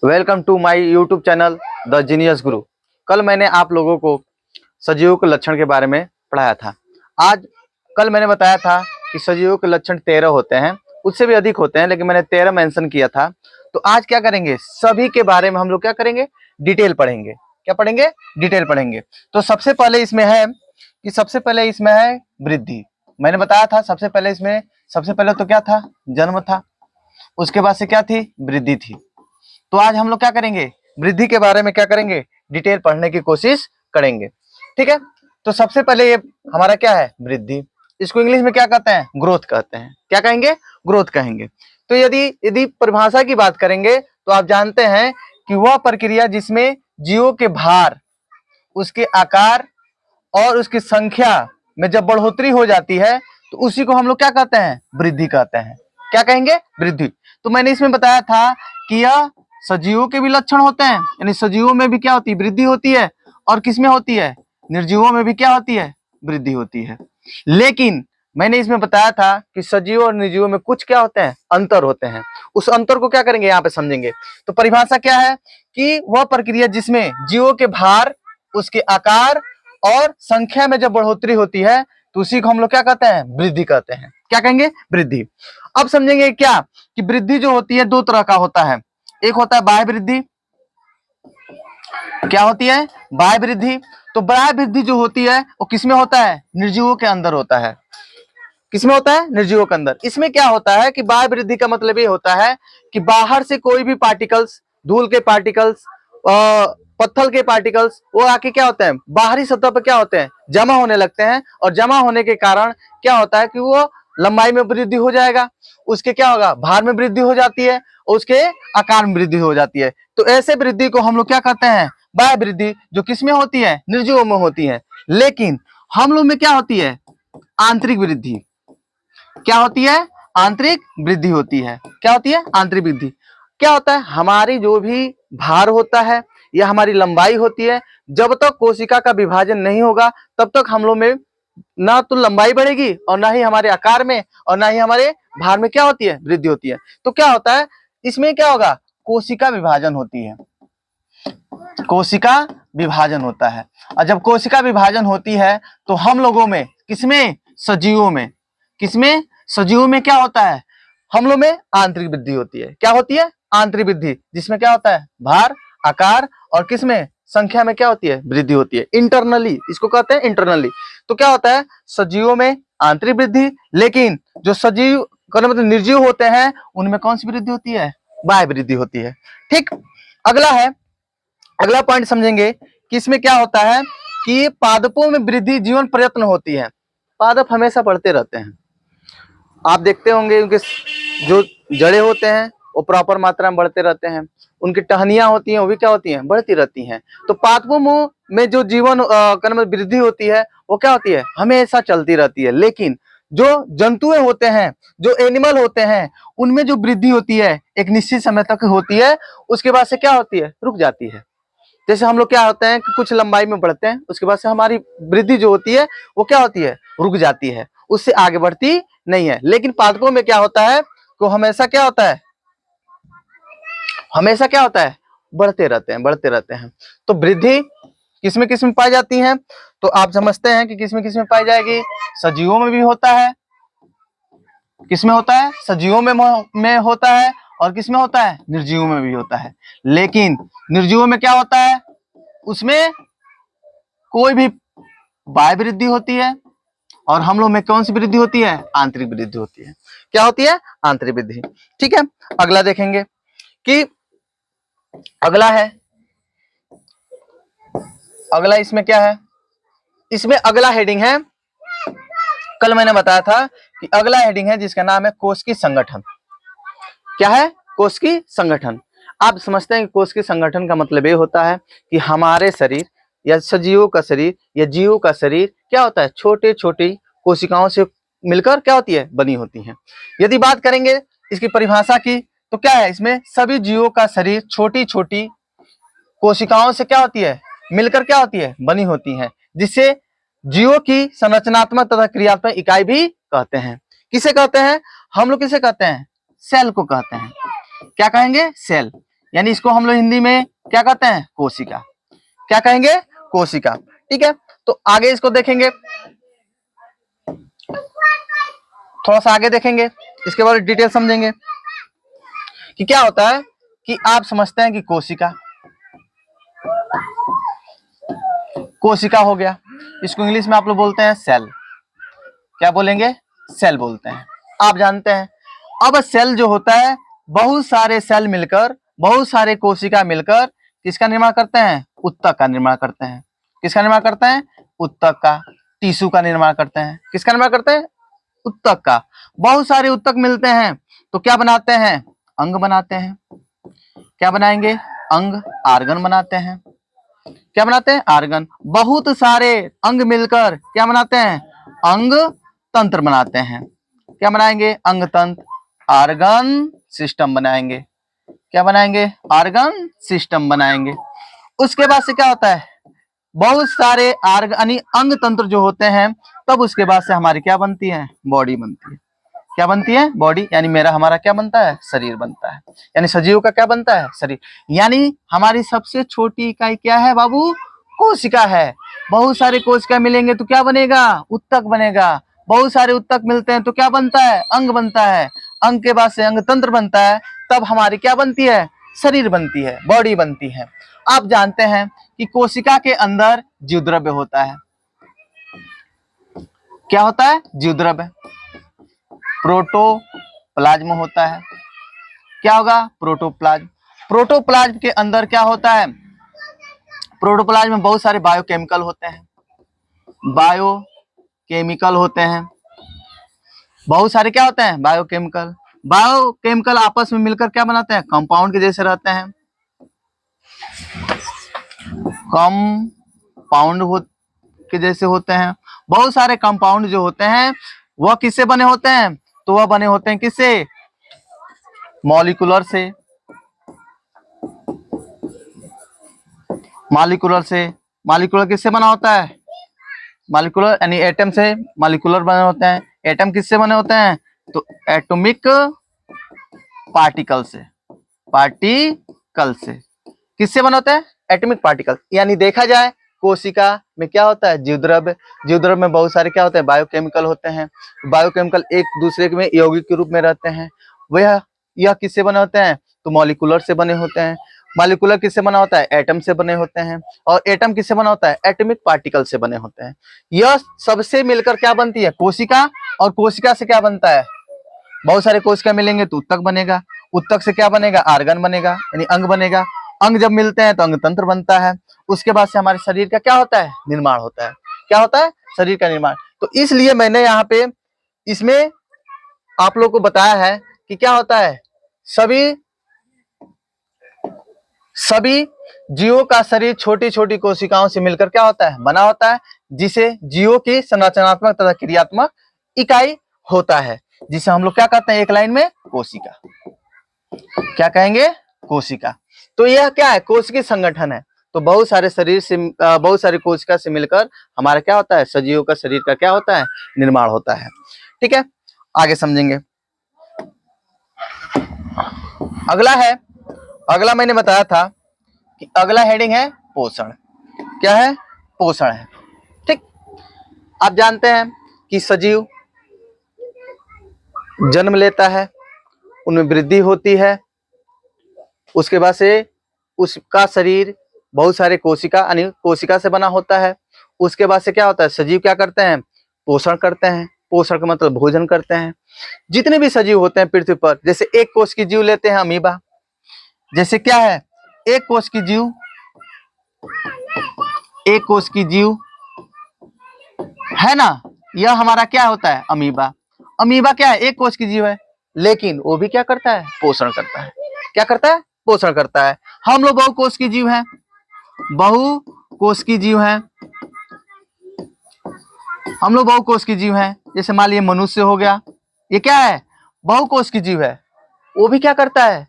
Welcome to my YouTube channel the genius guru. कल मैंने आप लोगों को सजीवों के लक्षण के बारे में पढ़ाया था। कल मैंने बताया था कि सजीवों के लक्षण 13 होते हैं, उससे भी अधिक होते हैं, लेकिन मैंने 13 मेंशन किया था। तो आज क्या करेंगे, सभी के बारे में हम लोग क्या करेंगे, डिटेल पढ़ेंगे। क्या पढ़ेंगे? डिटेल पढ़ेंगे। तो सबसे पहले इसमें है वृद्धि। मैंने बताया था सबसे पहले तो क्या था, जन्म था। उसके बाद से क्या थी, वृद्धि थी। तो आज हम लोग क्या करेंगे, वृद्धि के बारे में क्या करेंगे, डिटेल पढ़ने की कोशिश करेंगे। ठीक है। तो सबसे पहले ये हमारा क्या है, वृद्धि। इसको इंग्लिश में क्या कहते हैं, ग्रोथ कहते हैं। क्या कहेंगे, ग्रोथ कहेंगे। तो यदि परिभाषा की बात करेंगे तो आप जानते हैं कि वह प्रक्रिया जिसमें जीवों के भार, उसके आकार और उसकी संख्या में जब बढ़ोतरी हो जाती है तो उसी को हम लोग क्या कहते हैं, वृद्धि कहते हैं। क्या कहेंगे, वृद्धि। तो मैंने इसमें बताया था कि यह सजीवों के भी लक्षण होते हैं, यानी सजीवों में भी क्या होती है, वृद्धि होती है। और किसमें होती है, निर्जीवों में भी क्या होती है, वृद्धि होती है। लेकिन मैंने इसमें बताया था कि सजीवों और निर्जीवों में कुछ क्या होते हैं, अंतर होते हैं। उस अंतर को क्या करेंगे, यहाँ पे समझेंगे। तो परिभाषा क्या है कि वह प्रक्रिया जिसमें जीवों के भार, उसके आकार और संख्या में जब बढ़ोतरी होती है तो उसी को हम लोग क्या कहते हैं, वृद्धि कहते हैं। क्या कहेंगे, वृद्धि। अब समझेंगे क्या कि वृद्धि जो होती है दो तरह का होता है। एक होता है बाह्य वृद्धि। क्या होती है, बाह्य वृद्धि। तो बाह्य वृद्धि जो होती है वो किसमें होता है, निर्जीवों के अंदर होता है। किसमें होता है, निर्जीवों के अंदर। इसमें क्या होता है कि बाह्य वृद्धि का मतलब ये होता है कि बाहर से कोई भी पार्टिकल्स, धूल के पार्टिकल्स, पत्थर के पार्टिकल्स, वो आके क्या होते हैं, बाहरी सतह पर क्या होते हैं, जमा होने लगते हैं। और जमा होने के कारण क्या होता है कि वो लंबाई में वृद्धि हो जाएगा, उसके क्या होगा, भार में वृद्धि हो जाती है, उसके आकार में वृद्धि हो जाती है। तो ऐसे वृद्धि को हम लोग क्या कहते हैं, बाह्य वृद्धि, जो किसमें होती है, निर्जीवों में होती है। लेकिन हम लोग में क्या होती है, आंतरिक वृद्धि। क्या होती है, आंतरिक वृद्धि होती है। क्या होती है, आंतरिक वृद्धि। क्या होता है, हमारी जो भी भार होता है या हमारी लंबाई होती है, जब तक कोशिका का विभाजन नहीं होगा तब तक हम लोग में ना तो लंबाई बढ़ेगी और ना ही हमारे आकार में और ना ही हमारे भार में क्या होती है, वृद्धि होती है। तो क्या होता है, इसमें क्या होगा, कोशिका विभाजन होती है। कोशिका विभाजन होता है। और जब कोशिका विभाजन होती है तो हम लोगों में, किसमें, सजीवों में, किसमें, सजीवों में क्या होता है, हम लोग में आंतरिक वृद्धि होती है। क्या होती है, आंतरिक वृद्धि, जिसमें क्या होता है, भार, आकार और किसमें, संख्या में क्या होती है, वृद्धि होती है। इंटरनली, इसको कहते हैं इंटरनली। तो क्या होता है, सजीवों में आंतरिक वृद्धि, लेकिन जो सजीव मतलब निर्जीव होते हैं उनमें कौन सी वृद्धि होती है, बाह्य वृद्धि होती है। ठीक। अगला पॉइंट समझेंगे कि इसमें क्या होता है कि पादपों में वृद्धि जीवन प्रयत्न होती है। पादप हमेशा बढ़ते रहते हैं। आप देखते होंगे उनके जो जड़ें होते हैं वो प्रॉपर मात्रा में बढ़ते रहते हैं। उनकी टहनियां होती हैं वो भी क्या होती हैं, बढ़ती रहती हैं। तो पादपों में जो जीवन वृद्धि होती है वो क्या होती है, हमेशा चलती रहती है। लेकिन जो जंतुएं होते हैं, जो एनिमल होते हैं, उनमें जो वृद्धि होती है एक निश्चित समय तक होती है, उसके बाद से क्या होती है, रुक जाती है। जैसे हम लोग क्या होते हैं कि कुछ लंबाई में बढ़ते हैं, उसके बाद से हमारी वृद्धि जो होती है वो क्या होती है, रुक जाती है, उससे आगे बढ़ती नहीं है। लेकिन पादपों में क्या होता है, तो हमेशा क्या होता है, हमेशा क्या होता है, बढ़ते रहते हैं, बढ़ते रहते हैं। तो वृद्धि किसमें किसमें पाई जाती है, तो आप समझते हैं कि किसमें किसमें पाई जाएगी, सजीवों में भी होता है। किसमें होता है, सजीवों में होता है। और किसमें होता है, निर्जीवों में भी होता है। लेकिन निर्जीवों में क्या होता है, उसमें कोई भी बाह्य वृद्धि होती है। और हम लोग में कौन सी वृद्धि होती है, आंतरिक वृद्धि होती है। क्या होती है, आंतरिक वृद्धि। ठीक है। अगला देखेंगे कि अगला इसमें क्या है, इसमें अगला हेडिंग है, कल मैंने बताया था कि अगला हेडिंग है जिसका नाम है कोशिकीय संगठन। क्या है, कोशिकीय संगठन। आप समझते हैं कि कोशिकीय संगठन का मतलब ये होता है कि हमारे शरीर या सजीवों का शरीर या जीवों का शरीर क्या होता है, छोटे छोटी कोशिकाओं से मिलकर क्या होती है, बनी होती है। यदि बात करेंगे इसकी परिभाषा की तो क्या है, इसमें सभी जीवों का शरीर छोटी छोटी कोशिकाओं से क्या होती है, मिलकर क्या होती है, बनी होती है, जिससे जीवों की संरचनात्मक तथा क्रियात्मक इकाई भी कहते हैं। किसे कहते हैं, हम लोग किसे कहते हैं, सेल को कहते हैं। क्या कहेंगे, सेल। यानी इसको हम लोग हिंदी में क्या कहते हैं? कोशिका। क्या कहेंगे? कोशिका। ठीक है, तो आगे इसको देखेंगे, थोड़ा सा आगे देखेंगे, इसके बारे में डिटेल समझेंगे कि क्या होता है। कि आप समझते हैं कि कोशिका, कोशिका हो गया, इसको इंग्लिश में आप लोग बोलते हैं सेल। क्या बोलेंगे? सेल बोलते हैं, आप जानते हैं। अब सेल जो होता है, बहुत सारे सेल मिलकर, बहुत सारे कोशिका मिलकर किसका निर्माण करते हैं? उत्तक का निर्माण करते हैं। किसका निर्माण करते हैं? उत्तक का। टिश्यू का निर्माण करते हैं। किसका निर्माण करते हैं? उत्तक का। बहुत सारे उत्तक मिलते हैं तो क्या बनाते हैं? अंग बनाते हैं। क्या बनाएंगे? अंग, आर्गन बनाते हैं। क्या बनाते हैं? आर्गन। बहुत सारे अंग मिलकर क्या बनाते हैं? अंग तंत्र बनाते हैं। क्या बनाएंगे? अंग तंत्र, आर्गन सिस्टम बनाएंगे। क्या बनाएंगे? आर्गन सिस्टम बनाएंगे। उसके बाद से क्या होता है? बहुत सारे यानी अंग तंत्र जो होते हैं, तब उसके बाद से हमारी क्या बनती है? बॉडी बनती है। क्या बनती है? बॉडी। यानी हमारा क्या बनता है? शरीर बनता है। यानी सजीव का क्या बनता है? शरीर। यानी हमारी सबसे छोटी इकाई क्या है बाबू? कोशिका है। बहुत सारे कोशिका मिलेंगे तो क्या बनेगा? उत्तक बनेगा। बहुत सारे उत्तक मिलते हैं तो क्या बनता है? अंग बनता है। अंग के बाद से अंग तंत्र बनता है, तब हमारी क्या बनती है? शरीर बनती है, बॉडी बनती है। आप जानते हैं कि कोशिका के अंदर जीव द्रव्य होता है। क्या होता है? जीव द्रव्य। प्रोटोप्लाज्म होता है। क्या होगा? प्रोटोप्लाज्म। प्रोटोप्लाज्म के अंदर क्या होता है? प्रोटोप्लाज्म में बहुत सारे बायोकेमिकल होते हैं। बायोकेमिकल होते हैं, बहुत सारे क्या होते हैं? बायोकेमिकल। बायोकेमिकल आपस में मिलकर क्या बनाते हैं? कंपाउंड के जैसे रहते हैं। कंपाउंड के जैसे होते हैं। बहुत सारे कंपाउंड जो होते हैं वह किससे बने होते हैं? तो वह बने होते हैं किससे? मॉलिक्यूलर से। मॉलिक्यूलर से। मॉलिक्यूलर किससे बना होता है? मॉलिक्यूलर यानी एटम से मॉलिक्यूलर बने होते हैं। एटम किससे बने होते हैं? तो एटॉमिक पार्टिकल से। पार्टिकल से किससे बने होते हैं? Atomic particle. यानी देखा जाए कोशिका में क्या होता है? जीव द्रव्य। जीव द्रव्य में बहुत सारे क्या होते हैं? बायोकेमिकल होते हैं। बायोकेमिकल एक दूसरे में यौगिक के रूप में रहते हैं। वह यह किससे बने होते हैं? तो मॉलिक्यूलर से बने होते हैं। मॉलिक्यूलर किससे बना होता है? एटम से बने होते हैं। और एटम किससे बना होता है? एटॉमिक पार्टिकल से बने होते हैं। यह सबसे मिलकर क्या बनती है? कोशिका। और कोशिका से क्या बनता है? बहुत सारे कोशिका मिलेंगे तो उत्तक बनेगा। उत्तक से क्या बनेगा? आर्गन बनेगा, यानी अंग बनेगा। अंग जब मिलते हैं तो अंग तंत्र बनता है। उसके बाद से हमारे शरीर का क्या होता है? निर्माण होता है। क्या होता है? शरीर का निर्माण। तो इसलिए मैंने यहाँ पे इसमें आप लोग को बताया है कि क्या होता है? सभी जीवों का शरीर छोटी छोटी कोशिकाओं से मिलकर क्या होता है? बना होता है, जिसे जीवों की संरचनात्मक तथा क्रियात्मक इकाई होता है, जिसे हम लोग क्या कहते हैं? एक लाइन में कोशिका। क्या कहेंगे? कोशिका। तो यह क्या है? कोशिकीय संगठन है। तो बहुत सारे शरीर से बहुत सारे कोशिका से मिलकर हमारा क्या होता है? सजीवों का शरीर का क्या होता है? निर्माण होता है। ठीक है, आगे समझेंगे। अगला मैंने बताया था कि अगला हेडिंग है पोषण। क्या है? पोषण है। ठीक, आप जानते हैं कि सजीव जन्म लेता है, उनमें वृद्धि होती है, उसके बाद से उसका शरीर बहुत सारे कोशिका यानी कोशिका से बना होता है। उसके बाद से क्या होता है? सजीव क्या करते हैं? पोषण करते हैं। पोषण का मतलब भोजन करते हैं। जितने भी सजीव होते हैं पृथ्वी पर, जैसे एक कोष की जीव लेते हैं अमीबा। जैसे क्या है? एक कोष की जीव है ना, यह हमारा क्या होता है? अमीबा। अमीबा क्या है? एक कोष की जीव है, लेकिन वो भी क्या करता है? पोषण करता है। क्या करता है? पोषण करता है। हम लोग बहुकोष की जीव हैं। बहुकोष की जीव हैं। हम लोग बहुकोष की जीव हैं। जैसे मान लीजिए मनुष्य हो गया, ये क्या है? बहुकोष की जीव है। वो भी क्या करता है?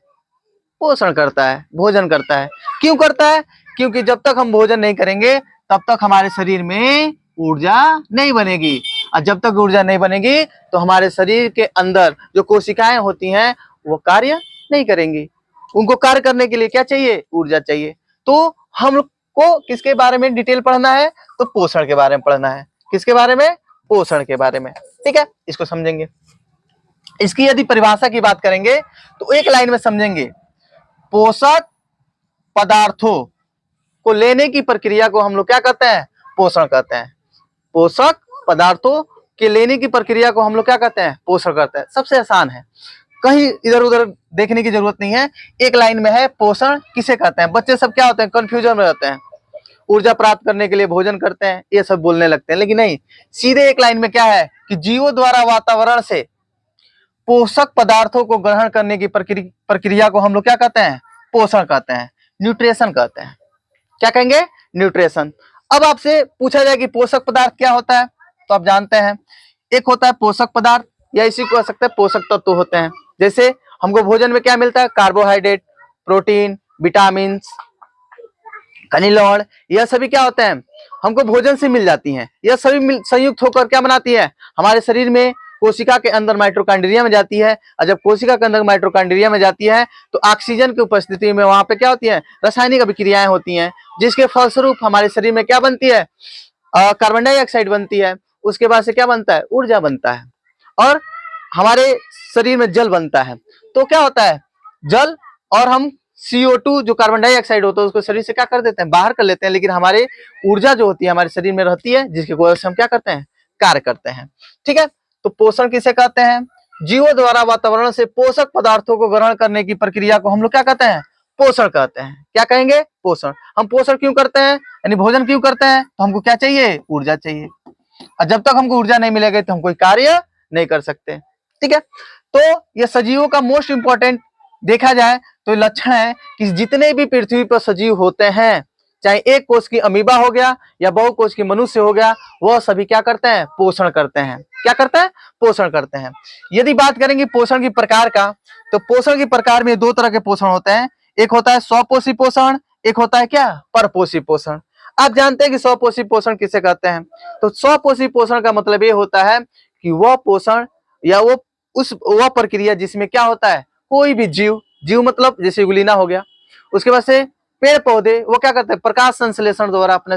पोषण करता है, भोजन करता है। क्यों करता है? क्योंकि जब तक हम भोजन नहीं करेंगे तब तक हमारे शरीर में ऊर्जा नहीं बनेगी, और जब तक ऊर्जा नहीं बनेगी तो हमारे शरीर के अंदर जो कोशिकाएं होती हैं वो कार्य नहीं करेंगी। उनको कार्य करने के लिए क्या चाहिए? ऊर्जा चाहिए। तो हम लोग को किसके बारे में डिटेल पढ़ना है? तो पोषण के बारे में पढ़ना है। किसके बारे में? पोषण के बारे में। ठीक है, इसको समझेंगे। इसकी यदि परिभाषा की बात करेंगे तो एक लाइन में समझेंगे, पोषक पदार्थों को लेने की प्रक्रिया को हम लोग क्या कहते हैं? पोषण कहते हैं। पोषक पदार्थों के लेने की प्रक्रिया को हम लोग क्या कहते हैं? पोषण कहते हैं। सबसे आसान है, कहीं इधर उधर देखने की जरूरत नहीं है, एक लाइन में है पोषण किसे कहते हैं। बच्चे सब क्या होते हैं? कंफ्यूजन में रहते हैं, ऊर्जा प्राप्त करने के लिए भोजन करते हैं, ये सब बोलने लगते हैं, लेकिन नहीं, सीधे एक लाइन में क्या है कि जीवों द्वारा वातावरण से पोषक पदार्थों को ग्रहण करने की प्रक्रिया को हम लोग क्या कहते हैं? पोषण कहते हैं, न्यूट्रिशन कहते हैं। क्या कहेंगे? न्यूट्रिशन। अब आपसे पूछा जाए कि पोषक पदार्थ क्या होता है, तो आप जानते हैं, एक होता है पोषक पदार्थ, या इसी को कह सकते हैं पोषक तत्व होते हैं। जैसे हमको भोजन में क्या मिलता है? कार्बोहाइड्रेट, प्रोटीन, विटामिन, खनिज लवण, यह सभी क्या होते हैं? हमको भोजन से मिल जाती हैं। यह सभी संयुक्त होकर क्या बनाती है? हमारे शरीर में कोशिका के अंदर माइटोकॉन्ड्रिया में जाती है, और जब कोशिका के अंदर माइटोकॉन्ड्रिया में जाती है तो ऑक्सीजन की उपस्थिति में वहां पे क्या होती है? रासायनिक अभिक्रियाएं होती हैं, जिसके फलस्वरूप हमारे शरीर में क्या बनती है? कार्बन डाइऑक्साइड बनती है। उसके बाद से क्या बनता है? ऊर्जा बनता है, और हमारे शरीर में जल बनता है। तो क्या होता है? जल, और हम CO2 जो कार्बन डाइऑक्साइड होता है उसको शरीर से क्या कर देते हैं? बाहर कर लेते हैं, लेकिन हमारे ऊर्जा जो होती है हमारे शरीर में रहती है, जिसकी वजह से हम क्या करते हैं? कार्य करते हैं। ठीक है, तो पोषण किसे कहते हैं? जीवों द्वारा वातावरण से पोषक पदार्थों को ग्रहण करने की प्रक्रिया को हम लोग क्या कहते हैं? पोषण कहते हैं। क्या कहेंगे? पोषण। हम पोषण क्यों करते हैं, यानी भोजन क्यों करते हैं? तो हमको क्या चाहिए? ऊर्जा चाहिए, और जब तक हमको ऊर्जा नहीं मिलेगी तो हम कोई कार्य नहीं कर सकते। ठीक है, तो ये सजीवों का मोस्ट इंपॉर्टेंट देखा जाए तो लक्षण है कि जितने भी पृथ्वी पर सजीव होते हैं, चाहे एक कोष की अमीबा हो गया या बहु कोष की मनुष्य हो गया, वह सभी क्या करते हैं? पोषण करते हैं। क्या करते हैं? पोषण करते हैं। यदि बात करेंगे पोषण की प्रकार का, तो पोषण के प्रकार में दो तरह के पोषण होते हैं। एक होता है स्वपोषी पोषण, एक होता है क्या? परपोषी पोषण। आप जानते हैं कि स्वपोषी पोषण किसे कहते हैं? तो स्वपोषी पोषण का मतलब ये होता है कि वह पोषण या वह प्रक्रिया जिसमें क्या होता है? कोई भी जीव मतलब जैसे गुलीना हो गया, उसके बाद से पेड़ पौधे, वो क्या करते हैं? प्रकाश संश्लेषण द्वारा अपने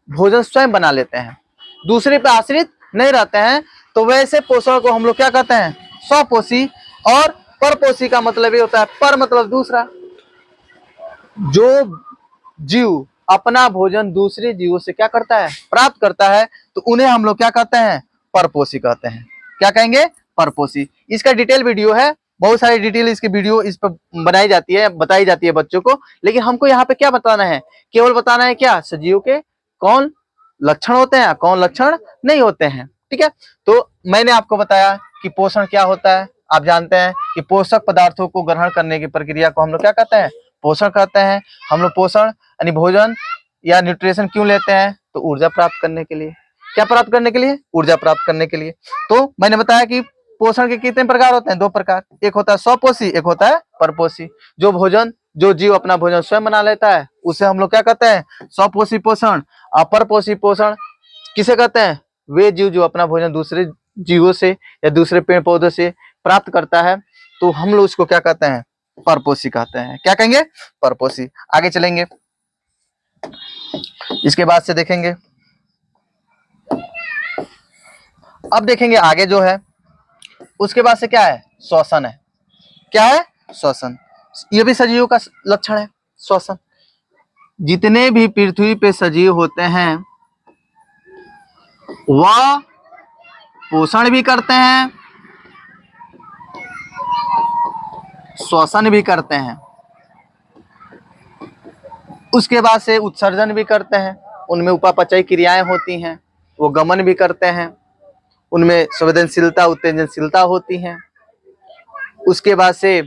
भोजन स्वयं बना लेते हैं, दूसरे पे आश्रित नहीं रहते हैं। तो वैसे पोषण को हम लोग क्या कहते हैं? स्वपोषी। और परपोषी का मतलब ये होता है, पर मतलब दूसरा, जो जीव अपना भोजन दूसरे जीवों से क्या करता है? प्राप्त करता है, तो उन्हें हम लोग क्या कहते हैं? परपोषी कहते हैं। क्या कहेंगे? परपोषी। इसका डिटेल वीडियो है, बहुत सारी डिटेल इसकी वीडियो इस पर बनाई जाती है, बताई जाती है बच्चों को, लेकिन हमको यहाँ पे क्या बताना है? केवल बताना है क्या? सजीव के कौन लक्षण होते हैं, कौन लक्षण नहीं होते हैं। ठीक है, तो मैंने आपको बताया कि पोषण क्या होता है। आप जानते हैं कि पोषक पदार्थों को ग्रहण करने की प्रक्रिया को हम लोग क्या कहते हैं? पोषण कहते हैं। हम लोग पोषण यानी भोजन या न्यूट्रिशन क्यों लेते हैं? तो ऊर्जा प्राप्त करने के लिए। क्या प्राप्त करने के लिए? ऊर्जा प्राप्त करने के लिए। तो मैंने बताया कि पोषण के कितने प्रकार होते हैं? दो प्रकार, एक होता है स्वपोषी, एक होता है परपोषी। जो जीव अपना भोजन स्वयं बना लेता है उसे हम लोग क्या कहते हैं? स्वपोषी पोषण। और परपोषी पोषण किसे कहते हैं? वे जीव जो अपना भोजन दूसरे जीवों से या दूसरे पेड़ पौधों से प्राप्त करता है, तो हम लोग उसको क्या कहते हैं? परपोषी कहते हैं। क्या कहेंगे? परपोषी। आगे चलेंगे, इसके बाद से देखेंगे, अब देखेंगे आगे जो है, उसके बाद से क्या है? श्वसन है। क्या है? श्वसन। ये भी सजीव का लक्षण है, श्वसन। जितने भी पृथ्वी पे सजीव होते हैं वह पोषण भी करते हैं, श्वसन भी करते हैं, उसके बाद से उत्सर्जन भी करते हैं। उनमें उपापचयी क्रियाएं होती हैं, वो गमन भी करते हैं, उनमें संवेदनशीलता उत्तेजनशीलता होती है। उसके बाद से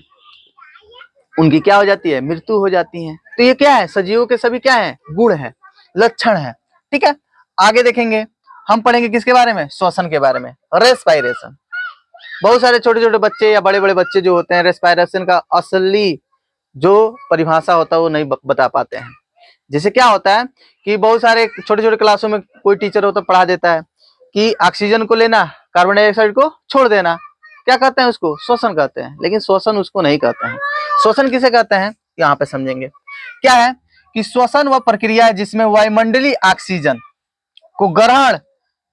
उनकी क्या हो जाती है? मृत्यु हो जाती है। तो ये क्या है? सजीवों के सभी क्या है? गुण है, लक्षण है। ठीक है, आगे देखेंगे, हम पढ़ेंगे किसके बारे में? श्वसन के बारे में, रेस्पायरेशन। बहुत सारे छोटे छोटे बच्चे या बड़े बड़े बच्चे जो होते हैं, रेस्पायरेशन का असली जो परिभाषा होता है वो नहीं बता पाते हैं। जैसे क्या होता है कि बहुत सारे छोटे छोटे क्लासों में कोई टीचर होता पढ़ा देता है कि ऑक्सीजन को लेना, कार्बन डाइऑक्साइड को छोड़ देना। क्या कहते हैं उसको? श्वसन कहते हैं। लेकिन श्वसन उसको नहीं कहते हैं। श्वसन किसे कहते हैं यहाँ पे समझेंगे। क्या है कि श्वसन वह प्रक्रिया है जिसमें वायुमंडलीय ऑक्सीजन को ग्रहण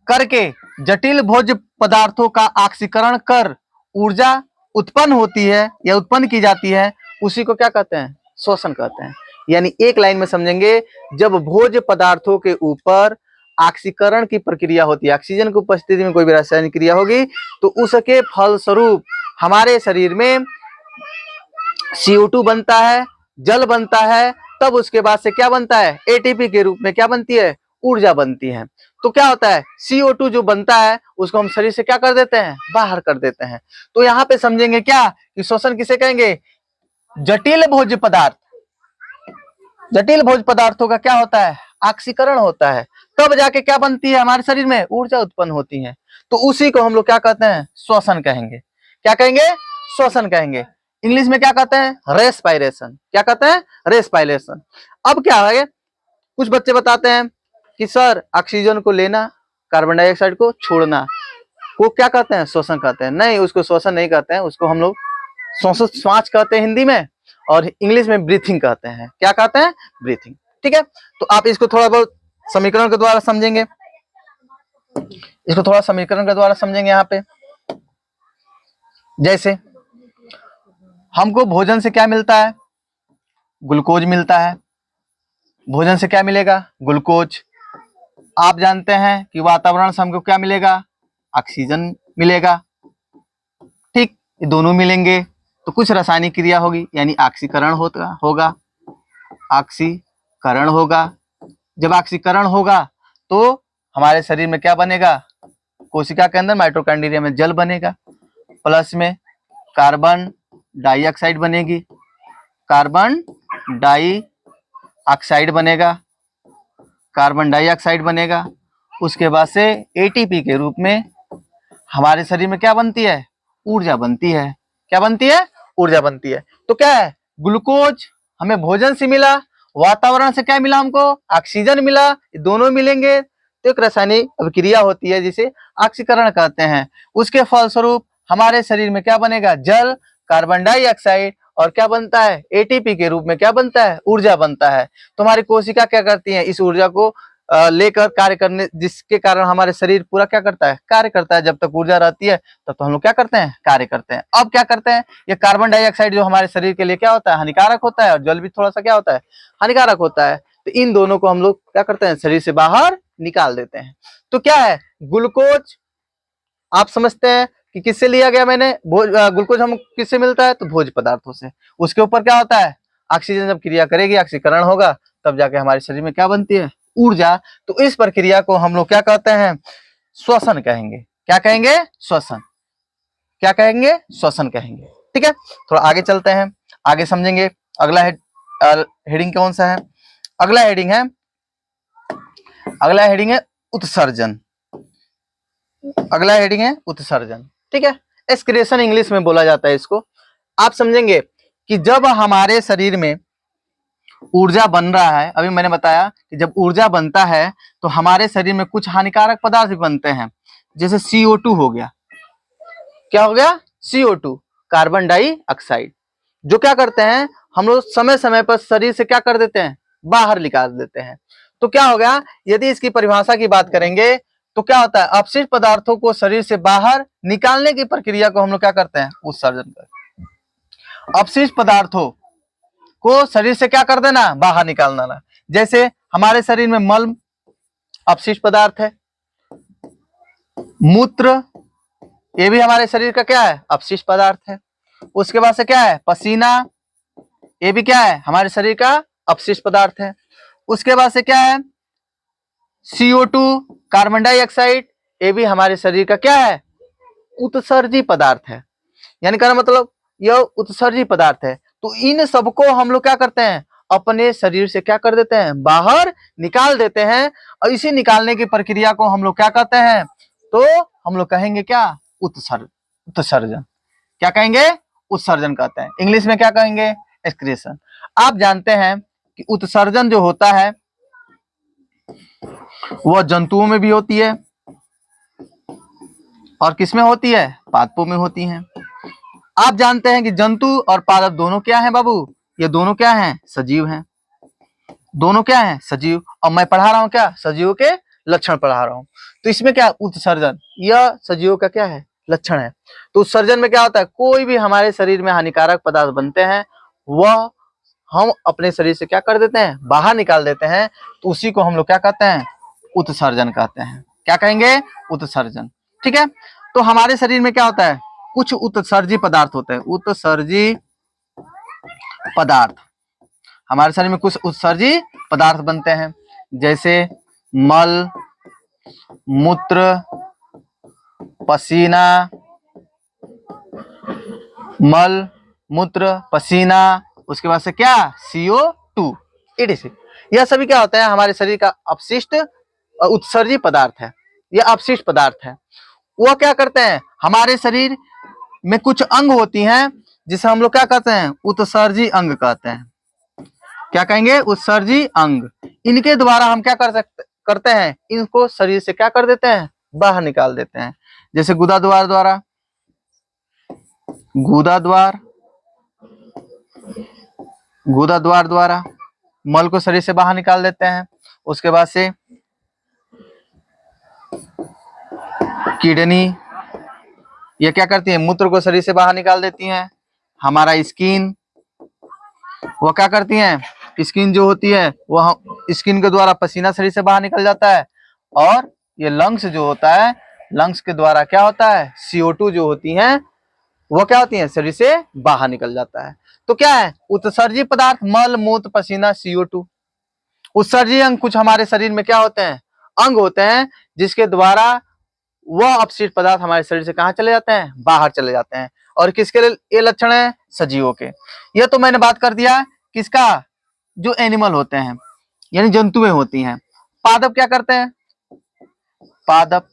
करके जटिल भोज्य पदार्थों का ऑक्सीकरण कर ऊर्जा उत्पन्न होती है या उत्पन्न की जाती है, उसी को क्या कहते हैं? श्वसन कहते हैं। यानी एक लाइन में समझेंगे, जब भोज्य पदार्थों के ऊपर ऑक्सीकरण की प्रक्रिया होती है, ऑक्सीजन की उपस्थिति में कोई भी रासायनिक क्रिया होगी, तो उसके फलस्वरूप हमारे शरीर में CO2 बनता है, जल बनता है, तब उसके बाद से क्या बनता है? ATP के रूप में क्या बनती है? ऊर्जा बनती है। तो क्या होता है? CO2 जो बनता है उसको हम शरीर से क्या कर देते हैं? बाहर कर देते हैं। तो यहाँ पे समझेंगे क्या कि श्वसन किसे कहेंगे? जटिल भोज्य पदार्थ, जटिल भोज्य पदार्थों का क्या होता है? ऑक्सीकरण होता है, तब जाके क्या बनती है? हमारे शरीर में ऊर्जा उत्पन्न होती है। तो उसी को हम लोग क्या कहते हैं? श्वसन कहेंगे। क्या कहेंगे? श्वसन कहेंगे। इंग्लिश में क्या कहते हैं? रेस्पायरेशन। क्या कहते हैं? रेस्पायरेशन। अब क्या है, कुछ बच्चे बताते हैं कि सर ऑक्सीजन को लेना, कार्बन डाइऑक्साइड को छोड़ना, वो क्या कहते हैं? श्वसन कहते हैं। नहीं, उसको श्वसन नहीं कहते हैं, उसको हम लोग श्वास कहते हैं हिंदी में, और इंग्लिश में ब्रीथिंग कहते हैं। क्या कहते हैं? ब्रीथिंग। ठीक है, तो आप इसको थोड़ा बहुत समीकरण के द्वारा समझेंगे, इसको थोड़ा समीकरण के द्वारा समझेंगे। यहाँ पे जैसे हमको भोजन से क्या मिलता है? ग्लूकोज मिलता है। भोजन से क्या मिलेगा? ग्लूकोज। आप जानते हैं कि वातावरण से हमको क्या मिलेगा? ऑक्सीजन मिलेगा। ठीक, ये दोनों मिलेंगे तो कुछ रासायनिक क्रिया होगी, यानी ऑक्सीकरण होगा। ऑक्सीकरण होगा। जब ऑक्सीकरण होगा तो हमारे शरीर में क्या बनेगा? कोशिका के अंदर माइटोकॉन्ड्रिया में जल बनेगा, प्लस में कार्बन डाइऑक्साइड बनेगी, कार्बन डाइऑक्साइड बनेगा, कार्बन डाइऑक्साइड बनेगा। उसके बाद से ATP के रूप में हमारे शरीर में क्या बनती है? ऊर्जा बनती है। क्या बनती है? ऊर्जा बनती है। तो क्या है? ग्लूकोज हमें भोजन से मिला, वातावरण से क्या मिला? हमको ऑक्सीजन मिला, दोनों मिलेंगे तो एक रासायनिक अभिक्रिया होती है जिसे ऑक्सीकरण कहते हैं। उसके फलस्वरूप हमारे शरीर में क्या बनेगा? जल, कार्बन डाइऑक्साइड, और क्या बनता है? ATP के रूप में क्या बनता है? ऊर्जा बनता है। तो हमारी कोशिका क्या करती है? इस ऊर्जा को लेकर कार्य करने, जिसके कारण हमारे शरीर पूरा क्या करता है? कार्य करता है। जब तक ऊर्जा रहती है तब तो हम लोग क्या करते हैं? कार्य करते हैं। अब क्या करते हैं? ये कार्बन डाइऑक्साइड जो हमारे शरीर के लिए क्या होता है? हानिकारक होता है, और जल भी थोड़ा सा क्या होता है? हानिकारक होता है। तो इन दोनों को हम लोग क्या करते हैं? शरीर से बाहर निकाल देते हैं। तो क्या है? ग्लूकोज आप समझते हैं कि किससे लिया गया? मैंने ग्लूकोज हम किससे मिलता है? तो भोज्य पदार्थों से। उसके ऊपर क्या होता है? ऑक्सीजन जब क्रिया करेगी, ऑक्सीकरण होगा, तब जाके हमारे शरीर में क्या बनती है? ऊर्जा। तो इस प्रक्रिया को हम लोग क्या कहते हैं? श्वसन कहेंगे। क्या कहेंगे? श्वसन। क्या कहेंगे? श्वसन कहेंगे। ठीक है, थोड़ा आगे चलते हैं, आगे समझेंगे। अगला हेडिंग कौन सा है? अगला हेडिंग है उत्सर्जन। अगला हेडिंग है उत्सर्जन। ठीक है, एक्सक्रेशन इंग्लिश में बोला जाता है इसको। आप समझेंगे कि जब हमारे शरीर में ऊर्जा बन रहा है, अभी मैंने बताया कि जब ऊर्जा बनता है तो हमारे शरीर में कुछ हानिकारक पदार्थ भी बनते हैं, जैसे CO2 हो गया। क्या हो गया? CO2, कार्बन डाइऑक्साइड, जो क्या करते हैं? हम लोग समय समय पर शरीर से क्या कर देते हैं? बाहर निकाल देते हैं। तो क्या हो गया? यदि इसकी परिभाषा की बात करेंगे तो क्या होता है? अपशिष्ट पदार्थों को शरीर से बाहर निकालने की प्रक्रिया को हम लोग क्या करते हैं? उत्सर्जन करते हैं। अपशिष्ट पदार्थों को शरीर से क्या कर देना? बाहर निकालना ना। जैसे हमारे शरीर में मल अपशिष्ट पदार्थ है, मूत्र ये भी हमारे शरीर का क्या है? अपशिष्ट पदार्थ है। उसके बाद से क्या है? पसीना ये भी क्या है? हमारे शरीर का अपशिष्ट पदार्थ है। उसके बाद से क्या है? CO2, कार्बन डाइऑक्साइड ये भी हमारे शरीर का क्या है? उत्सर्जी पदार्थ है। यानी कहना मतलब यह उत्सर्जी पदार्थ है। तो इन सबको हम लोग क्या करते हैं? अपने शरीर से क्या कर देते हैं? बाहर निकाल देते हैं। और इसी निकालने की प्रक्रिया को हम लोग क्या कहते हैं? तो हम लोग कहेंगे क्या? उत्सर्जन। क्या कहेंगे? उत्सर्जन कहते हैं। इंग्लिश में क्या कहेंगे? एक्सक्रीशन। आप जानते हैं कि उत्सर्जन जो होता है वह जंतुओं में भी होती है, और किसमें होती है? पादपों में होती हैं। आप जानते हैं कि जंतु और पादप दोनों क्या हैं बाबू? ये दोनों क्या हैं? सजीव हैं। दोनों क्या हैं? सजीव। और मैं पढ़ा रहा हूं क्या? सजीवों के लक्षण पढ़ा रहा हूं। तो इसमें क्या? उत्सर्जन, यह सजीवों का क्या है? लक्षण है। तो उत्सर्जन में क्या होता है? कोई भी हमारे शरीर में हानिकारक पदार्थ बनते हैं, वह हम अपने शरीर से क्या कर देते हैं? बाहर निकाल देते हैं। तो उसी को हम लोग क्या कहते हैं? उत्सर्जन कहते हैं। क्या कहेंगे? उत्सर्जन। ठीक है। तो हमारे शरीर में क्या होता है? कुछ उत्सर्जी पदार्थ होते हैं। उत्सर्जी पदार्थ, हमारे शरीर में कुछ उत्सर्जी पदार्थ बनते हैं, जैसे मल, मूत्र, पसीना, मल, मूत्र, पसीना, उसके बाद से क्या? CO2, ETC। यह सभी क्या होता है? हमारे शरीर का अपशिष्ट उत्सर्जी पदार्थ है। यह अपशिष्ट पदार्थ है। वह क्या करते हैं? हमारे शरीर में कुछ अंग होती हैं, जिसे हम लोग क्या कहते हैं? उत्सर्जी अंग कहते हैं। क्या कहेंगे? उत्सर्जी अंग। इनके द्वारा हम क्या करते हैं? इनको शरीर से क्या कर देते हैं? बाहर निकाल देते हैं। जैसे गुदा द्वार द्वारा, गुदा द्वार, गुदा द्वार द्वारा मल को शरीर से बाहर निकाल देते हैं। उसके बाद से किडनी, ये क्या करती है? मूत्र को शरीर से बाहर निकाल देती हैं। हमारा स्किन, वो क्या करती हैं? स्किन जो होती है वह स्किन के द्वारा पसीना शरीर से बाहर निकल जाता है। और ये लंग्स जो होता है, लंग्स के द्वारा क्या होता है? CO2 जो होती हैं वो क्या होती हैं? शरीर से बाहर निकल जाता है। तो क्या है? उत्सर्जी पदार्थ मल, मूत्र, पसीना, CO2। उत्सर्जी अंग कुछ हमारे शरीर में क्या होते हैं? अंग होते हैं, जिसके द्वारा वह अपशिष्ट पदार्थ हमारे शरीर से कहाँ चले जाते हैं? बाहर चले जाते हैं। और किसके लिए ये लक्षण है? सजीवों के। यह तो मैंने बात कर दिया किसका? जो एनिमल होते हैं, यानी जंतुएं होती हैं। पादप क्या करते हैं? पादप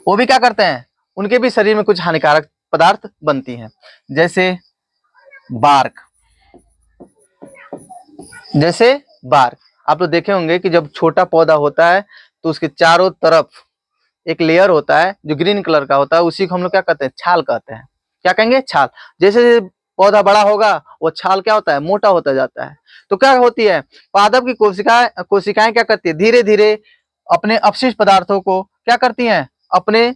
वो भी क्या करते हैं? उनके भी शरीर में कुछ हानिकारक पदार्थ बनती हैं, जैसे बार्क। जैसे बार्क, आप लोग देखे होंगे कि जब छोटा पौधा होता है तो उसके चारों तरफ एक लेयर होता है जो ग्रीन कलर का होता है, उसी को हम लोग क्या कहते हैं? छाल कहते हैं। क्या कहेंगे? छाल। जैसे पौधा बड़ा होगा वो छाल क्या होता है? मोटा होता जाता है। तो क्या होती है? पादप की कोशिकाएं क्या करती है? धीरे धीरे अपने अपशिष्ट पदार्थों को क्या करती हैं? अपने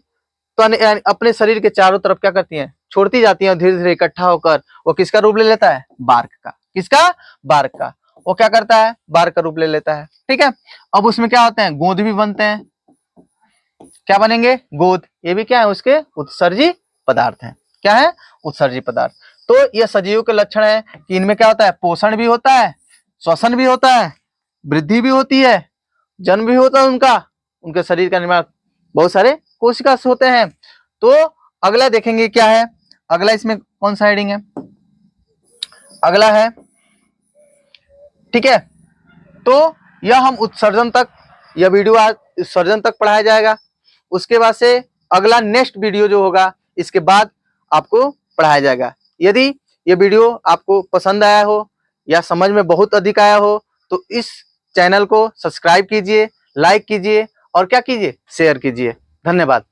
तन यानी अपने शरीर के चारों तरफ क्या करती हैं? छोड़ती जाती हैं। और धीरे धीरे इकट्ठा होकर वो किसका रूप ले लेता है? बार्क का। किसका? बार्क का। वो क्या करता है? बार्क का रूप ले लेता है। ठीक है। अब उसमें क्या होते हैं? गोंद भी बनते हैं। क्या बनेंगे? गोद। ये भी क्या है? उसके उत्सर्जी पदार्थ हैं। क्या है? उत्सर्जी पदार्थ। तो ये सजीव के लक्षण है कि इनमें क्या होता है? पोषण भी होता है, श्वसन भी होता है, वृद्धि भी होती है, जन्म भी होता है उनका, उनके शरीर का निर्माण बहुत सारे कोशिका से होते हैं। तो अगला देखेंगे क्या है? अगला इसमें कौन सा हेडिंग है? अगला है, ठीक है। तो यह हम उत्सर्जन तक, यह वीडियो आज उत्सर्जन तक पढ़ाया जाएगा। उसके बाद से अगला नेक्स्ट वीडियो जो होगा इसके बाद आपको पढ़ाया जाएगा। यदि ये वीडियो आपको पसंद आया हो या समझ में बहुत अधिक आया हो तो इस चैनल को सब्सक्राइब कीजिए, लाइक कीजिए और क्या कीजिए? शेयर कीजिए। धन्यवाद।